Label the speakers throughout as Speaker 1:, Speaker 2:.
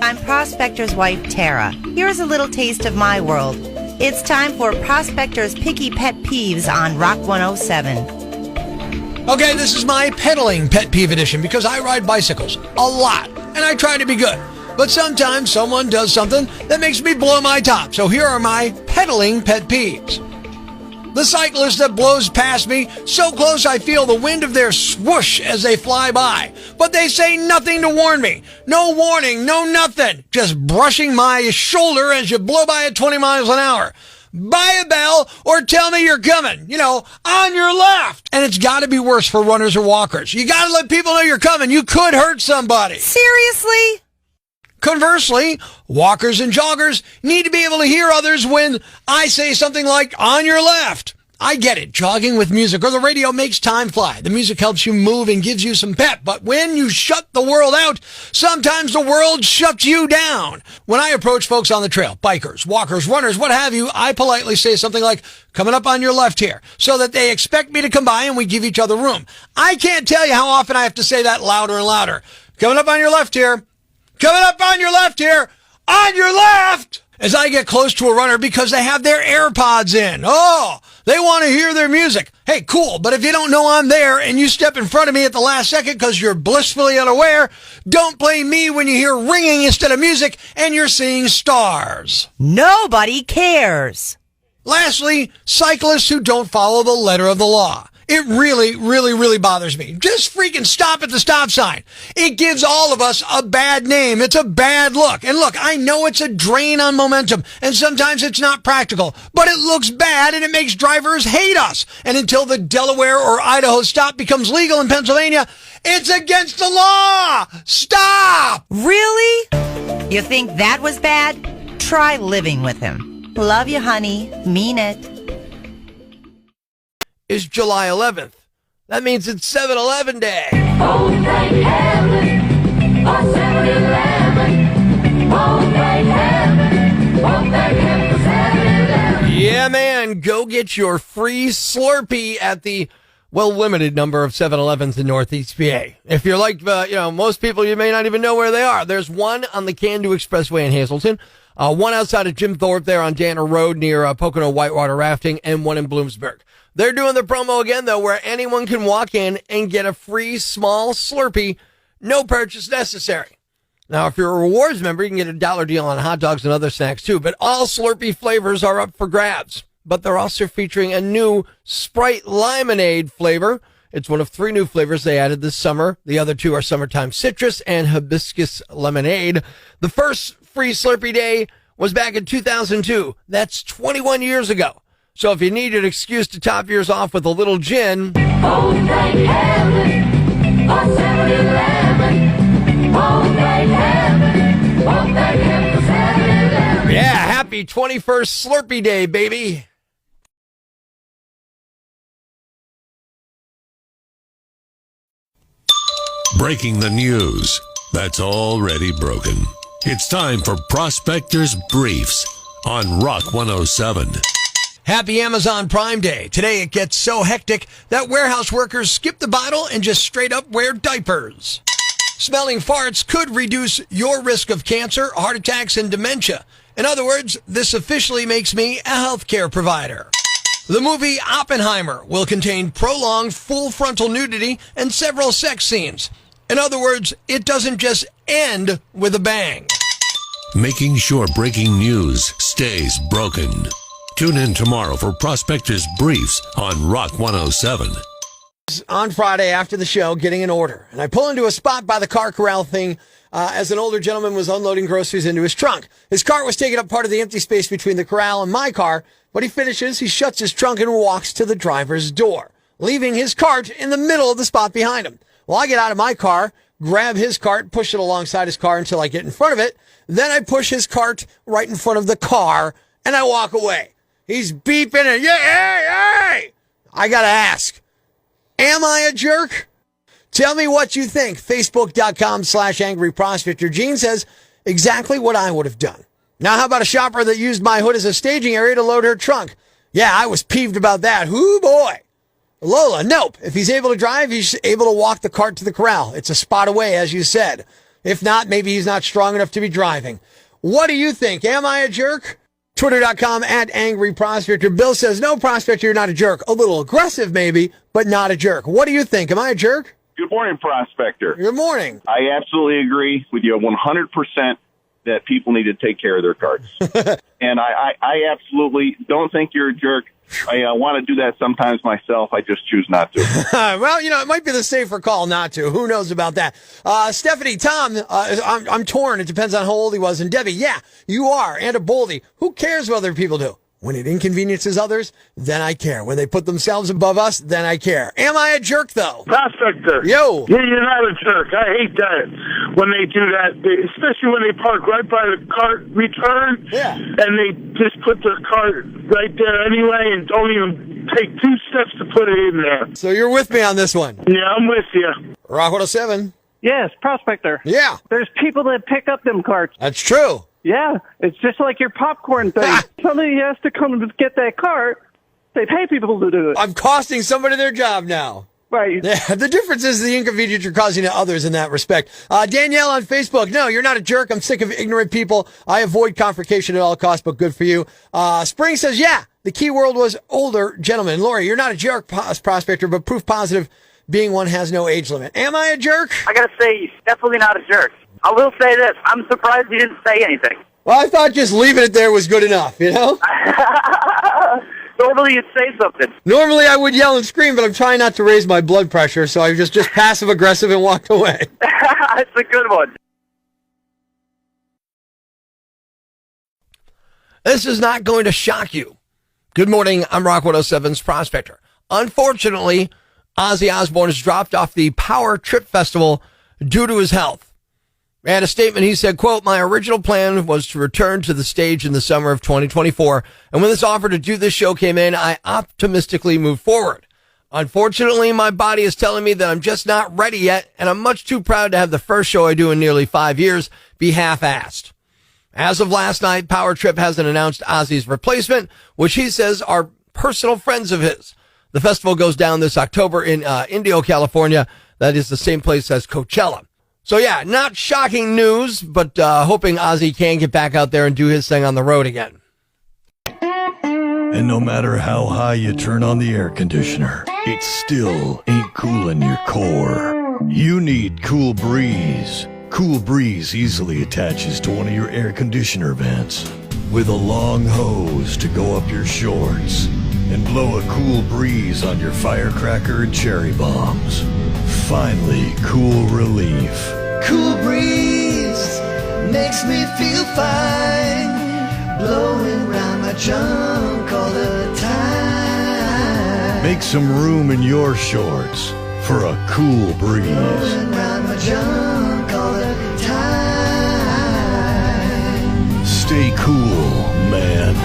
Speaker 1: I'm Prospector's wife, Tara. Here's a little taste of my world. It's time for Prospector's Picky Pet Peeves on Rock 107.
Speaker 2: Okay, this is my pedaling pet peeve edition because I ride bicycles a lot and I try to be good. But sometimes someone does something that makes me blow my top. So here are my pedaling pet peeves. The cyclist that blows past me so close I feel the wind of their swoosh as they fly by. But they say nothing to warn me. No warning, no nothing. Just brushing my shoulder as you blow by at 20 miles an hour. Buy a bell or tell me you're coming, on your left. And it's got to be worse for runners or walkers. You got to let people know you're coming. You could hurt somebody.
Speaker 1: Seriously?
Speaker 2: Conversely, walkers and joggers need to be able to hear others when I say something like, on your left. I get it. Jogging with music or the radio makes time fly. The music helps you move and gives you some pep. But when you shut the world out, sometimes the world shuts you down. When I approach folks on the trail, bikers, walkers, runners, what have you, I politely say something like, coming up on your left here, so that they expect me to come by and we give each other room. I can't tell you how often I have to say that louder and louder. Coming up on your left here. Coming up on your left here, on your left, as I get close to a runner because they have their AirPods in. Oh, they want to hear their music. Hey, cool, but if you don't know I'm there and you step in front of me at the last second because you're blissfully unaware, don't blame me when you hear ringing instead of music and you're seeing stars.
Speaker 1: Nobody cares.
Speaker 2: Lastly, cyclists who don't follow the letter of the law. It really, really, really bothers me. Just freaking stop at the stop sign. It gives all of us a bad name. It's a bad look. And look, I know it's a drain on momentum, and sometimes it's not practical, but it looks bad and it makes drivers hate us. And until the Delaware or Idaho stop becomes legal in Pennsylvania, it's against the law. Stop!
Speaker 1: Really? You think that was bad? Try living with him. Love you, honey. Mean it.
Speaker 2: Is July 11th. That means it's 7-Eleven Day.
Speaker 3: Oh, thank heaven for 7-Eleven. Oh, thank heaven. Oh, thank heaven for 7-Eleven.
Speaker 2: Yeah, man. Go get your free Slurpee at the, limited number of 7-Elevens in Northeast PA. If you're like, most people, you may not even know where they are. There's one on the Can-Do Expressway in Hazleton, one outside of Jim Thorpe there on Danner Road near Pocono Whitewater Rafting, and one in Bloomsburg. They're doing the promo again, though, where anyone can walk in and get a free small Slurpee, no purchase necessary. Now, if you're a rewards member, you can get a $1 deal on hot dogs and other snacks, too. But all Slurpee flavors are up for grabs. But they're also featuring a new Sprite Limonade flavor. It's one of 3 new flavors they added this summer. The other 2 are Summertime Citrus and Hibiscus Lemonade. The first free Slurpee day was back in 2002. That's 21 years ago. So if you need an excuse to top yours off with a little gin.
Speaker 3: Oh, thank heaven for 7-Eleven. Oh, thank heaven. Oh, thank heaven for 7-Eleven.
Speaker 2: Yeah, happy 21st Slurpee Day, baby.
Speaker 4: Breaking the news that's already broken. It's time for Prospector's Briefs on Rock 107.
Speaker 2: Happy Amazon Prime Day. Today it gets so hectic that warehouse workers skip the bottle and just straight up wear diapers. Smelling farts could reduce your risk of cancer, heart attacks, and dementia. In other words, this officially makes me a healthcare provider. The movie Oppenheimer will contain prolonged full frontal nudity and several sex scenes. In other words, it doesn't just end with a bang.
Speaker 4: Making sure breaking news stays broken. Tune in tomorrow for Prospector's Briefs on Rock 107.
Speaker 2: On Friday after the show, getting an order, and I pull into a spot by the car corral thing as an older gentleman was unloading groceries into his trunk. His cart was taking up part of the empty space between the corral and my car. When he finishes, he shuts his trunk and walks to the driver's door, leaving his cart in the middle of the spot behind him. Well, I get out of my car, grab his cart, push it alongside his car until I get in front of it. Then I push his cart right in front of the car, and I walk away. He's beeping and, hey! I gotta ask, am I a jerk? Tell me what you think. Facebook.com/angryprospector. Gene says exactly what I would have done. Now, how about a shopper that used my hood as a staging area to load her trunk? Yeah, I was peeved about that. Hoo boy. Lola, nope. If he's able to drive, he's able to walk the cart to the corral. It's a spot away, as you said. If not, maybe he's not strong enough to be driving. What do you think? Am I a jerk? Twitter.com @AngryProspector. Bill says, no, Prospector, you're not a jerk. A little aggressive, maybe, but not a jerk. What do you think? Am I a jerk?
Speaker 5: Good morning, Prospector.
Speaker 2: Good morning.
Speaker 5: I absolutely agree with you 100% that people need to take care of their carts. And I absolutely don't think you're a jerk. I want to do that sometimes myself. I just choose not to.
Speaker 2: Well, it might be the safer call not to. Who knows about that? Stephanie, Tom, I'm torn. It depends on how old he was. And Debbie, yeah, you are. And a Boldy. Who cares what other people do? When it inconveniences others, then I care. When they put themselves above us, then I care. Am I a jerk, though?
Speaker 6: Prospector.
Speaker 2: Yo.
Speaker 6: Yeah, you're not a jerk. I hate that when they do that, especially when they park right by the cart return.
Speaker 2: Yeah.
Speaker 6: And they just put the cart right there anyway and don't even take 2 steps to put it in there.
Speaker 2: So you're with me on this one.
Speaker 6: Yeah, I'm with you.
Speaker 2: Rock 107.
Speaker 7: Yes, Prospector.
Speaker 2: Yeah.
Speaker 7: There's people that pick up them carts.
Speaker 2: That's true.
Speaker 7: Yeah, it's just like your popcorn thing. Somebody has to come and get that cart. They pay people to do it.
Speaker 2: I'm costing somebody their job now.
Speaker 7: Right.
Speaker 2: Yeah, the difference is the inconvenience you're causing to others in that respect. Danielle on Facebook. No, you're not a jerk. I'm sick of ignorant people. I avoid confrontation at all costs, but good for you. Spring says, yeah, the key word was older gentlemen. Lori, you're not a jerk, Prospector, but proof positive being one has no age limit. Am I a jerk?
Speaker 8: I gotta say, definitely not a jerk. I will say this. I'm surprised you didn't say anything.
Speaker 2: Well, I thought just leaving it there was good enough,
Speaker 8: Normally you'd say something.
Speaker 2: Normally I would yell and scream, but I'm trying not to raise my blood pressure, so I just passive-aggressive and walked away.
Speaker 8: It's a good one.
Speaker 2: This is not going to shock you. Good morning, I'm Rock 107's Prospector. Unfortunately, Ozzy Osbourne has dropped off the Power Trip Festival due to his health. And a statement, he said, quote, my original plan was to return to the stage in the summer of 2024. And when this offer to do this show came in, I optimistically moved forward. Unfortunately, my body is telling me that I'm just not ready yet. And I'm much too proud to have the first show I do in nearly 5 years be half-assed. As of last night, Power Trip hasn't announced Ozzy's replacement, which he says are personal friends of his. The festival goes down this October in Indio, California. That is the same place as Coachella. So yeah, not shocking news, but hoping Ozzy can get back out there and do his thing on the road again.
Speaker 9: And no matter how high you turn on the air conditioner, it still ain't cooling your core. You need Cool Breeze. Cool Breeze easily attaches to one of your air conditioner vents with a long hose to go up your shorts and blow a cool breeze on your firecracker and cherry bombs. Finally, cool relief.
Speaker 10: Cool breeze makes me feel fine, blowing around my junk all the time.
Speaker 9: Make some room in your shorts for a cool breeze.
Speaker 10: Blowing around my junk all the time.
Speaker 9: Stay cool, man.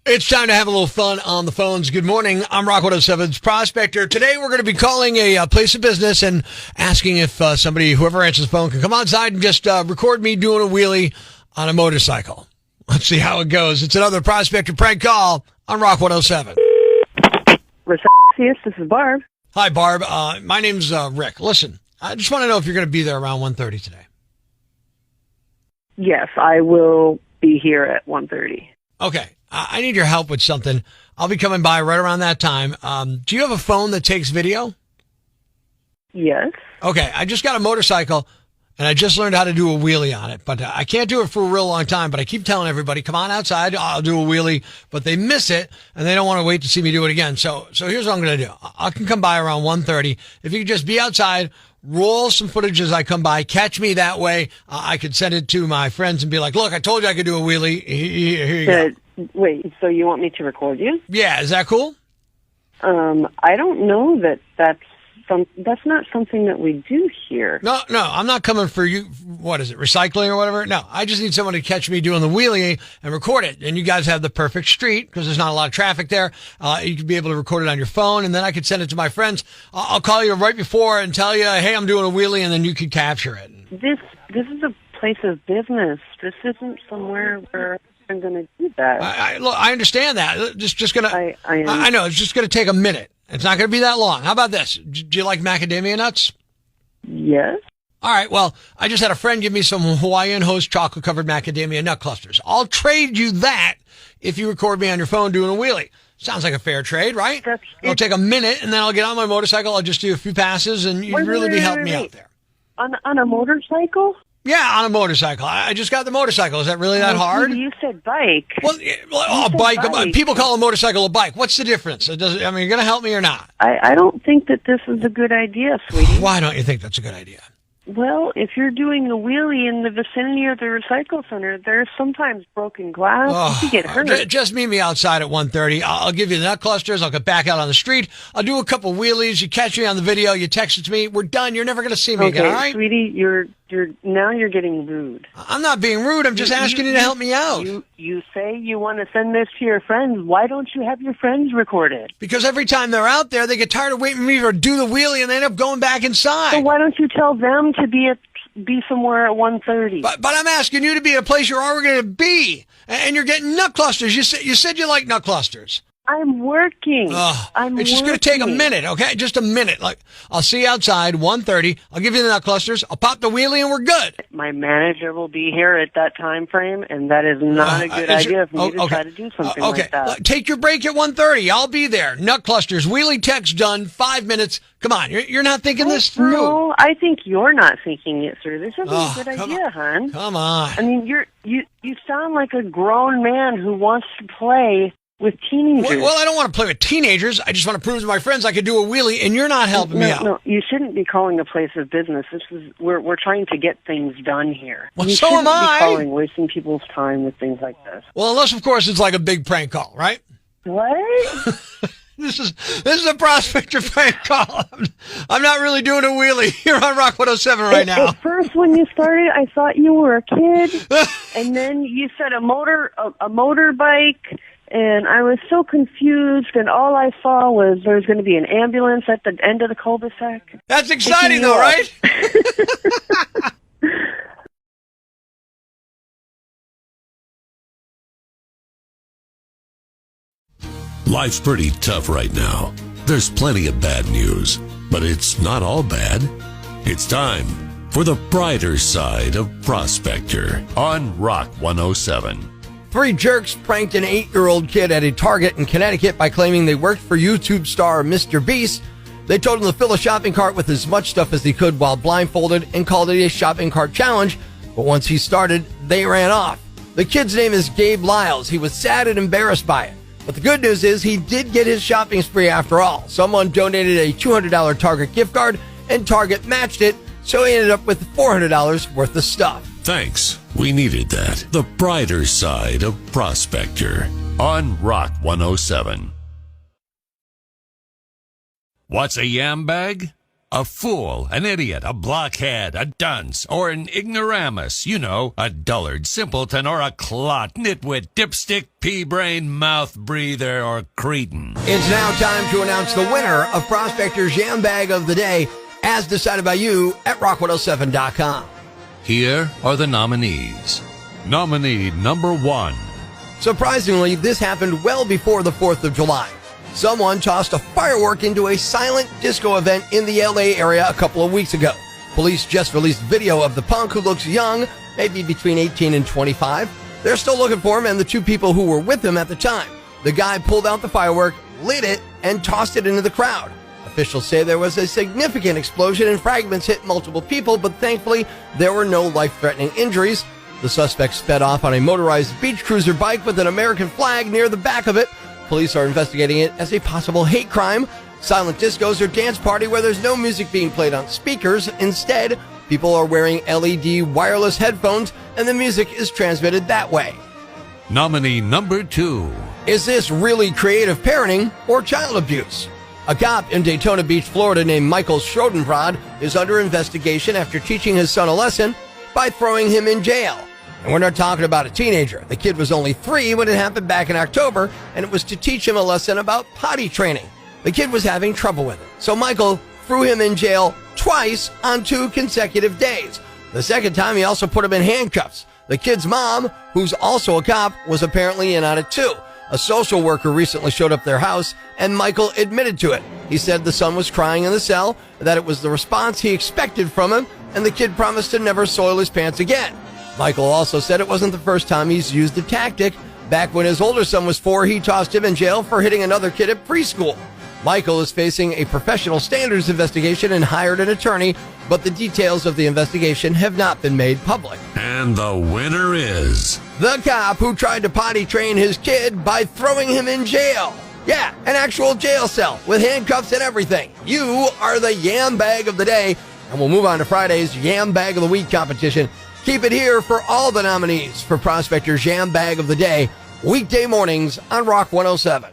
Speaker 2: It's time to have a little fun on the phones. Good morning. I'm Rock 107's Prospector. Today we're going to be calling a place of business and asking if whoever answers the phone, can come outside and just record me doing a wheelie on a motorcycle. Let's see how it goes. It's another Prospector Prank Call on Rock 107.
Speaker 7: Yes, this is Barb.
Speaker 2: Hi, Barb. My name's Rick. Listen, I just want to know if you're going to be there around 1:30 today.
Speaker 7: Yes, I will be here at 1:30.
Speaker 2: Okay. I need your help with something. I'll be coming by right around that time. Do you have a phone that takes video?
Speaker 7: Yes.
Speaker 2: Okay. I just got a motorcycle, and I just learned how to do a wheelie on it. But I can't do it for a real long time. But I keep telling everybody, come on outside, I'll do a wheelie. But they miss it, and they don't want to wait to see me do it again. So here's what I'm going to do. I can come by around 1:30. If you could just be outside, roll some footage as I come by, catch me that way. I could send it to my friends and be like, look, I told you I could do a wheelie. Here you go.
Speaker 7: Wait, so you want me to record you?
Speaker 2: Yeah, is that cool?
Speaker 7: I don't know that's not something that we do here.
Speaker 2: No, I'm not coming for you. What is it, recycling or whatever? No, I just need someone to catch me doing the wheelie and record it. And you guys have the perfect street because there's not a lot of traffic there. You could be able to record it on your phone, and then I could send it to my friends. I'll call you right before and tell you, hey, I'm doing a wheelie, and then you could capture it.
Speaker 7: This is a place of business. This isn't somewhere where I'm going to do that.
Speaker 2: I understand that. Just gonna.
Speaker 7: I
Speaker 2: know it's just gonna take a minute. It's not gonna be that long. How about this? Do you like macadamia nuts?
Speaker 7: Yes.
Speaker 2: All right, well, I just had a friend give me some Hawaiian Host chocolate-covered macadamia nut clusters. I'll trade you that if you record me on your phone doing a wheelie. Sounds like a fair trade, right? It'll take a minute, and then I'll get on my motorcycle. I'll just do a few passes, and you'd really be helping me out there.
Speaker 7: On a motorcycle?
Speaker 2: Yeah, on a motorcycle. I just got the motorcycle. Is that really that hard?
Speaker 7: You said bike.
Speaker 2: Well, a bike. People call a motorcycle a bike. What's the difference? You're going to help me or not?
Speaker 7: I don't think that this is a good idea, sweetie.
Speaker 2: Why don't you think that's a good idea?
Speaker 7: Well, if you're doing a wheelie in the vicinity of the recycle center, there's sometimes broken glass. You could get hurt.
Speaker 2: Just meet me outside at 1:30. I'll give you the nut clusters. I'll get back out on the street. I'll do a couple wheelies. You catch me on the video. You text it to me. We're done. You're never going to see me again, all right?
Speaker 7: Sweetie, now you're getting rude.
Speaker 2: I'm not being rude. I'm just asking you to help me out.
Speaker 7: You say you want to send this to your friends. Why don't you have your friends record it?
Speaker 2: Because every time they're out there, they get tired of waiting for me to do the wheelie, and they end up going back inside.
Speaker 7: So why don't you tell them to be somewhere at 1:30?
Speaker 2: But I'm asking you to be at a place you're already going to be, and you're getting nut clusters. You said you like nut clusters.
Speaker 7: I'm working.
Speaker 2: It's just going to take a minute, okay? Just a minute. Like, I'll see you outside, 1:30. I'll give you the nut clusters. I'll pop the wheelie, and we're good.
Speaker 7: My manager will be here at that time frame, and that is not a good idea for me to try to do something like that.
Speaker 2: Take your break at 1:30. I'll be there. Nut clusters, wheelie text done, 5 minutes. Come on, you're not thinking this through.
Speaker 7: No, I think you're not thinking it through. This isn't a good idea, hon.
Speaker 2: Come on.
Speaker 7: I mean, you sound like a grown man who wants to play with teenagers.
Speaker 2: Well, I don't want to play with teenagers. I just want to prove to my friends I can do a wheelie, and you're not helping me out.
Speaker 7: No, you shouldn't be calling a place of business. We're trying to get things done here.
Speaker 2: Well,
Speaker 7: you
Speaker 2: so am I.
Speaker 7: Be wasting people's time with things like this.
Speaker 2: Well, unless of course it's like a big prank call, right?
Speaker 7: What?
Speaker 2: This is a Prospector Prank Call. I'm not really doing a wheelie here on Rock 107 right now.
Speaker 7: At first, when you started, I thought you were a kid, and then you said a motorbike. And I was so confused, and all I saw was there was going to be an ambulance at the end of the cul-de-sac.
Speaker 2: That's exciting, though, right?
Speaker 4: Life's pretty tough right now. There's plenty of bad news, but it's not all bad. It's time for the brighter side of Prospector on Rock 107.
Speaker 2: 3 jerks pranked an 8-year-old kid at a Target in Connecticut by claiming they worked for YouTube star Mr. Beast. They told him to fill a shopping cart with as much stuff as he could while blindfolded and called it a shopping cart challenge. But once he started, they ran off. The kid's name is Gabe Lyles. He was sad and embarrassed by it. But the good news is he did get his shopping spree after all. Someone donated a $200 Target gift card, and Target matched it, so he ended up with $400 worth of stuff.
Speaker 4: Thanks. We needed that. The brighter side of Prospector on Rock 107. What's a yam bag? A fool, an idiot, a blockhead, a dunce, or an ignoramus. You know, a dullard, simpleton, or a clot, nitwit, dipstick, pea-brain, mouth breather, or cretin.
Speaker 2: It's now time to announce the winner of Prospector's Yam Bag of the Day, as decided by you at rock107.com.
Speaker 4: Here are the nominees. Nominee number 1.
Speaker 2: Surprisingly, this happened well before the 4th of July. Someone tossed a firework into a silent disco event in the LA area a couple of weeks ago. Police just released video of the punk, who looks young, maybe between 18 and 25. They're still looking for him and the 2 people who were with him at the time. The guy pulled out the firework, lit it, and tossed it into the crowd. Officials say there was a significant explosion and fragments hit multiple people, but thankfully there were no life-threatening injuries. The suspect sped off on a motorized beach cruiser bike with an American flag near the back of it. Police are investigating it as a possible hate crime. Silent discos are dance party where there's no music being played on speakers. Instead, people are wearing LED wireless headphones and the music is transmitted that way.
Speaker 4: Nominee number 2.
Speaker 2: Is this really creative parenting or child abuse? A cop in Daytona Beach, Florida named Michael Schrodenbrod is under investigation after teaching his son a lesson by throwing him in jail. And we're not talking about a teenager. The kid was only 3 when it happened back in October, and it was to teach him a lesson about potty training. The kid was having trouble with it, so Michael threw him in jail twice on 2 consecutive days. The second time, he also put him in handcuffs. The kid's mom, who's also a cop, was apparently in on it too. A social worker recently showed up their house, and Michael admitted to it. He said the son was crying in the cell, that it was the response he expected from him, and the kid promised to never soil his pants again. Michael also said it wasn't the first time he's used the tactic. Back when his older son was 4, he tossed him in jail for hitting another kid at preschool. Michael is facing a professional standards investigation and hired an attorney, but the details of the investigation have not been made public.
Speaker 4: And the winner is
Speaker 2: the cop who tried to potty train his kid by throwing him in jail. Yeah, an actual jail cell with handcuffs and everything. You are the Yam Bag of the Day, and we'll move on to Friday's Yam Bag of the Week competition. Keep it here for all the nominees for Prospector's Yam Bag of the Day, weekday mornings on Rock 107.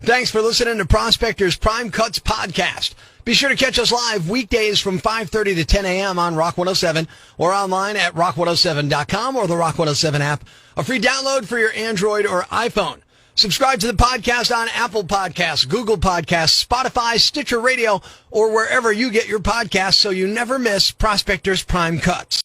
Speaker 2: Thanks for listening to Prospector's Prime Cuts podcast. Be sure to catch us live weekdays from 5:30 to 10 a.m. on Rock 107 or online at rock107.com or the Rock 107 app, a free download for your Android or iPhone. Subscribe to the podcast on Apple Podcasts, Google Podcasts, Spotify, Stitcher Radio, or wherever you get your podcasts so you never miss Prospector's Prime Cuts.